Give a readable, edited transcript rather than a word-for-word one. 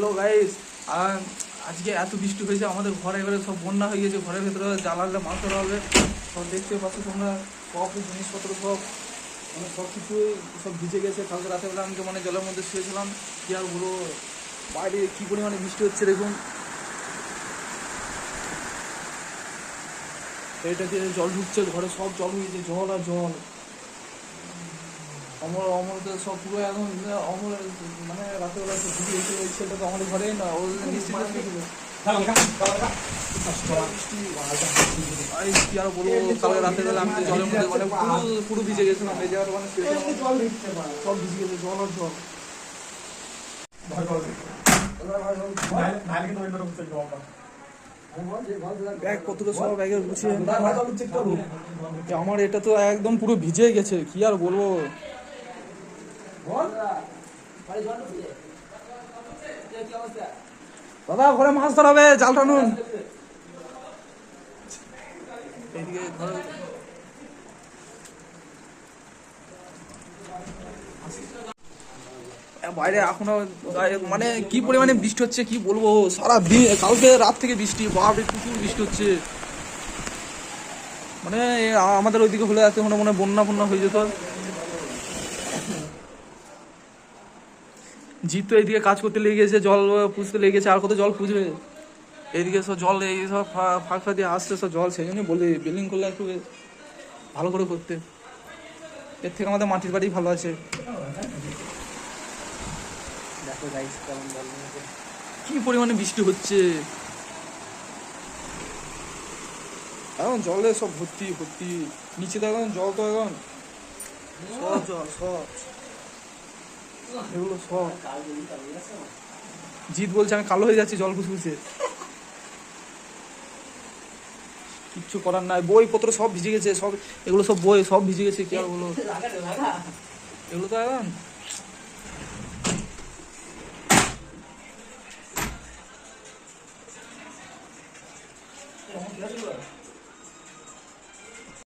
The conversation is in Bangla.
হ্যালো গাইস, আজকে এত বৃষ্টি হয়েছে আমাদের ঘরে এবারে সব বন্যা হয়ে গেছে। ঘরের ভেতরে জ্বালালে মাছ ধরা হবে। সব দেখতে পাচ্ছ তোমরা, সব জিনিসপত্র সব মানে সব কিছুই সব ভিজে গেছে। কালকে রাতেবেলা আমি তো মানে জলের মধ্যে শুয়েছিলাম। কি আর বলবো, বাইরে কী পরিমাণে বৃষ্টি হচ্ছে দেখুন। এটা দিয়ে জল ঢুকছে ঘরে, সব জল হয়ে গেছে, জল আর জল। অমরদের সব পুরো এখন অমর মানে রাতেবেলা ভিজে গেছে। ওই ছেলেটা তো আমাদের ঘরেই না, ও নিশ্চিত কি আর বলবো। কালকে রাতের বেলা আমি জলের মধ্যে মানে পুরো ভিজে গেছিলাম। এই জায়গাটা মানে সব ভিজে গেছে, জল আর জল। ব্যাগপত্র সব ব্যাগে গুছিয়ে, আমার এটা তো একদম পুরো ভিজে গেছে, কি আর বলবো। দাদা ঘরে মাছ ধরাবে, জাল টানুন। এইদিকে বাইরে এখনো মানে কি পরিমাণে বৃষ্টি হচ্ছে কি বলবো। সারা দিন কালকে রাত থেকে বৃষ্টি, বাপরে প্রচুর বৃষ্টি হচ্ছে। মানে আমাদের ওইদিকে হলে এত মনে মনে বন্যা ফন্যা হয়ে যেত। জিত তো এইদিকে কাজ করতে লেগে গেছে, জল পুষতে লেগে গেছে। আর কত জল পুষবে, এইদিকে সব জল এই সব ফাঁক ফাঁক দিয়ে আসছে সব জল। সেই জন্যই বলি বিল্ডিং করলে একটু ভালো করে করতে। এর থেকে আমাদের মাটির বাড়ি ভালো আছে। দেখো গাইস কেমন জল, কি পরিমাণে বৃষ্টি হচ্ছে। এখন জলে সব ভর্তি ভর্তি, নিচে তো এখন জল তো এখন সব জল, সব এগুলো সব। জিৎ বলছে আমি কালো হয়ে যাচ্ছি জল খুশখুশে। কিচ্ছু করার নাই, বইপত্র সব ভিজে গেছে, সব এগুলো সব বই সব ভিজে গেছে। কি আর বলো, এগুলো তো এখন